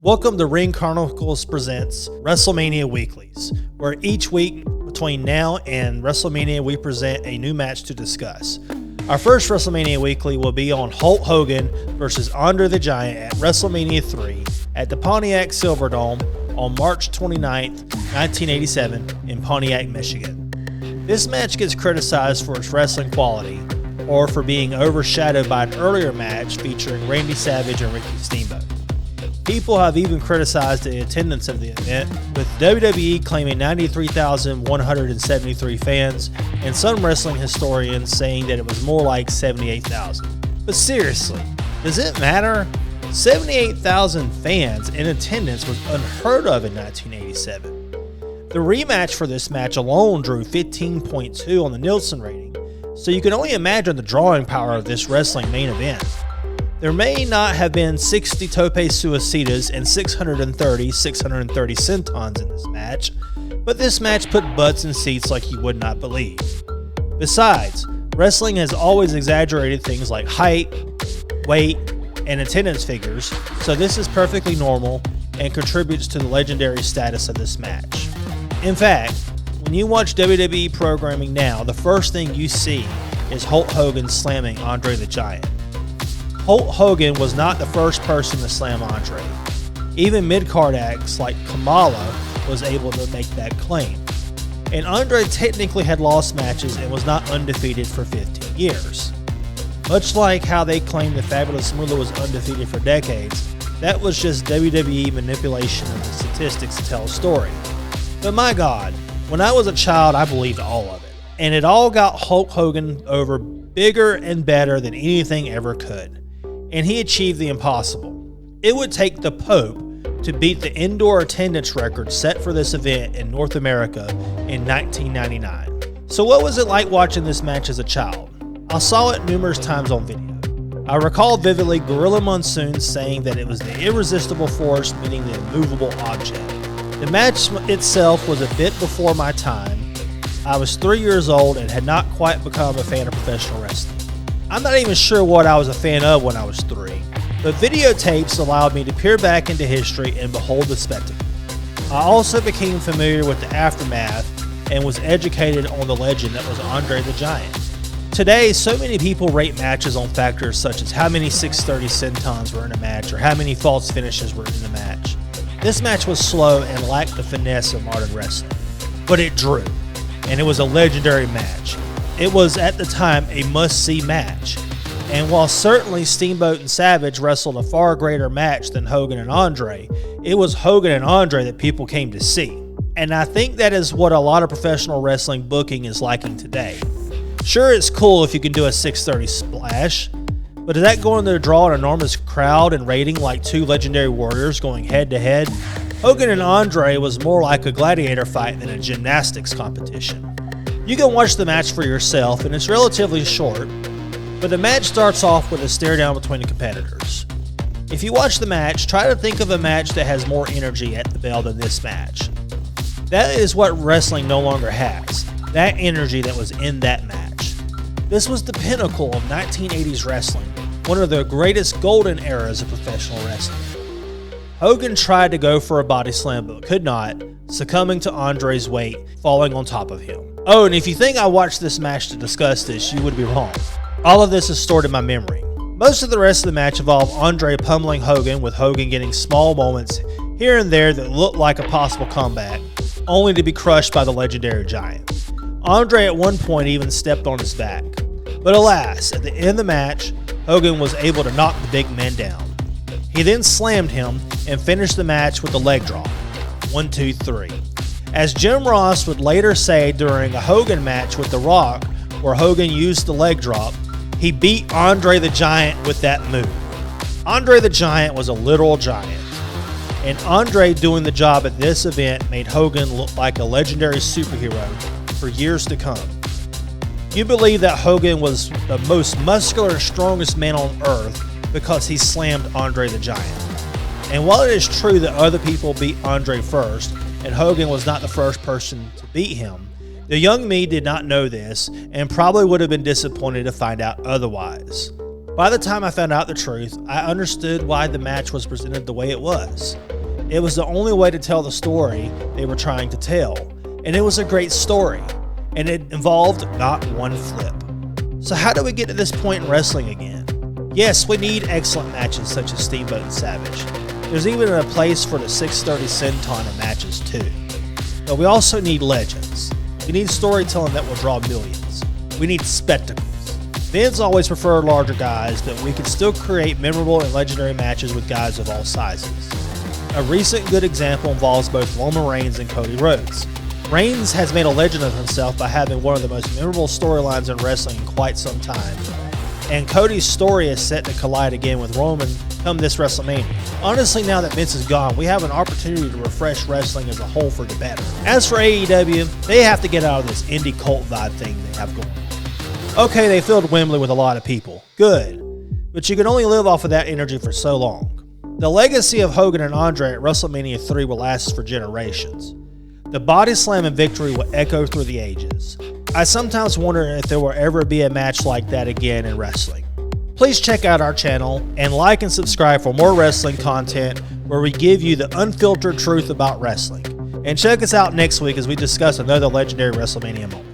Welcome to Ring Chronicles Presents WrestleMania Weeklies, where each week between now and WrestleMania we present a new match to discuss. Our first WrestleMania Weekly will be on Hulk Hogan versus Andre the Giant at WrestleMania III at the Pontiac Silverdome on March 29th, 1987 in Pontiac, Michigan. This match gets criticized for its wrestling quality or for being overshadowed by an earlier match featuring Randy Savage and Ricky Steamboat. People have even criticized the attendance of the event, with WWE claiming 93,173 fans and some wrestling historians saying that it was more like 78,000. But seriously, does it matter? 78,000 fans in attendance was unheard of in 1987. The rematch for this match alone drew 15.2 on the Nielsen rating, so you can only imagine the drawing power of this wrestling main event. There may not have been 60 tope suicidas and 630 sentons in this match, but this match put butts in seats like you would not believe. Besides, wrestling has always exaggerated things like height, weight, and attendance figures, so this is perfectly normal and contributes to the legendary status of this match. In fact, when you watch WWE programming now, the first thing you see is Hulk Hogan slamming Andre the Giant. Hulk Hogan was not the first person to slam Andre. Even mid-card acts like Kamala was able to make that claim. And Andre technically had lost matches and was not undefeated for 15 years. Much like how they claimed the Fabulous Moolah was undefeated for decades, that was just WWE manipulation of the statistics to tell a story. But my God, when I was a child, I believed all of it. And it all got Hulk Hogan over bigger and better than anything ever could. And he achieved the impossible. It would take the Pope to beat the indoor attendance record set for this event in North America in 1999. So what was it like watching this match as a child? I saw it numerous times on video. I recall vividly Gorilla Monsoon saying that it was the irresistible force meeting the immovable object. The match itself was a bit before my time. I was 3 years old and had not quite become a fan of professional wrestling. I'm not even sure what I was a fan of when I was 3, but videotapes allowed me to peer back into history and behold the spectacle. I also became familiar with the aftermath and was educated on the legend that was Andre the Giant. Today, so many people rate matches on factors such as how many 630 sentons were in a match or how many false finishes were in the match. This match was slow and lacked the finesse of modern wrestling, but it drew, and it was a legendary match. It was, at the time, a must-see match. And while certainly Steamboat and Savage wrestled a far greater match than Hogan and Andre, it was Hogan and Andre that people came to see. And I think that is what a lot of professional wrestling booking is liking today. Sure, it's cool if you can do a 630 splash, but is that going to draw an enormous crowd and rating like two legendary warriors going head-to-head? Hogan and Andre was more like a gladiator fight than a gymnastics competition. You can watch the match for yourself, and it's relatively short, but the match starts off with a stare down between the competitors. If you watch the match, try to think of a match that has more energy at the bell than this match. That is what wrestling no longer has, that energy that was in that match. This was the pinnacle of 1980s wrestling, one of the greatest golden eras of professional wrestling. Hogan tried to go for a body slam but could not, succumbing to Andre's weight falling on top of him. Oh, and if you think I watched this match to discuss this, you would be wrong. All of this is stored in my memory. Most of the rest of the match involved Andre pummeling Hogan, with Hogan getting small moments here and there that looked like a possible comeback, only to be crushed by the legendary Giant. Andre at one point even stepped on his back. But alas, at the end of the match, Hogan was able to knock the big man down. He then slammed him and finished the match with a leg drop. 1, 2, 3. As Jim Ross would later say during a Hogan match with The Rock, where Hogan used the leg drop, he beat Andre the Giant with that move. Andre the Giant was a literal giant, and Andre doing the job at this event made Hogan look like a legendary superhero for years to come. You believe that Hogan was the most muscular and strongest man on earth because he slammed Andre the Giant. And while it is true that other people beat Andre first, and Hogan was not the first person to beat him, the young me did not know this and probably would have been disappointed to find out otherwise. By the time I found out the truth, I understood why the match was presented the way it was. It was the only way to tell the story they were trying to tell, and it was a great story, and it involved not one flip. So how do we get to this point in wrestling again? Yes, we need excellent matches such as Steamboat and Savage. There's even a place for the 630 Senton in matches too. But we also need legends. We need storytelling that will draw millions. We need spectacles. Vince always preferred larger guys, but we can still create memorable and legendary matches with guys of all sizes. A recent good example involves both Roman Reigns and Cody Rhodes. Reigns has made a legend of himself by having one of the most memorable storylines in wrestling in quite some time, and Cody's story is set to collide again with Roman come this WrestleMania. Honestly, now that Vince is gone, we have an opportunity to refresh wrestling as a whole for the better. As for AEW, they have to get out of this indie cult vibe thing they have going on. Okay, they filled Wembley with a lot of people. Good. But you can only live off of that energy for so long. The legacy of Hogan and Andre at WrestleMania III will last for generations. The body slam and victory will echo through the ages. I sometimes wonder if there will ever be a match like that again in wrestling. Please check out our channel and like and subscribe for more wrestling content where we give you the unfiltered truth about wrestling. And check us out next week as we discuss another legendary WrestleMania moment.